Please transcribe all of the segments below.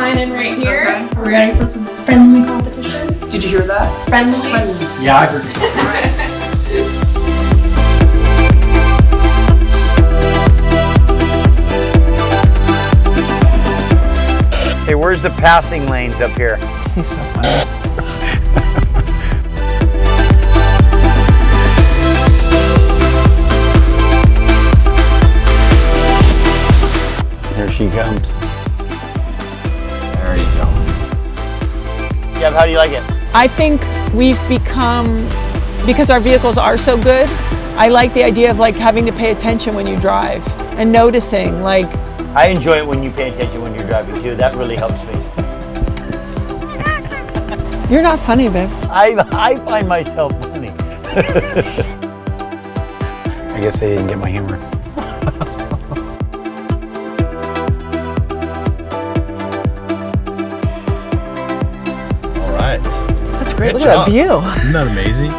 sign in right here. Okay. Are we ready for some friendly competition? Did you hear that? Friendly? Yeah, I heard it. Hey, where's the passing lanes up here? He's so funny. Here she comes. There you go. Gab, how do you like it? I think we've become, because our vehicles are so good, I like the idea of like having to pay attention when you drive and noticing, like. I enjoy it when you pay attention when you're driving too. That really helps me. You're not funny, babe. I find myself funny. I guess they didn't get my humor. All right. That's great. Good Look at that job. view. Isn't that amazing?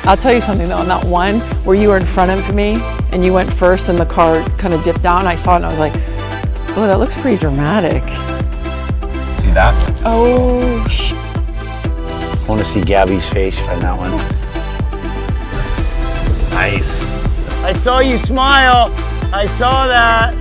I'll tell you something though, on that one where you were in front of me and you went first and the car kind of dipped down, I saw it and I was like, oh, that looks pretty dramatic. See that? Oh, I want to see Gabby's face on that one. Nice. I saw you smile. I saw that.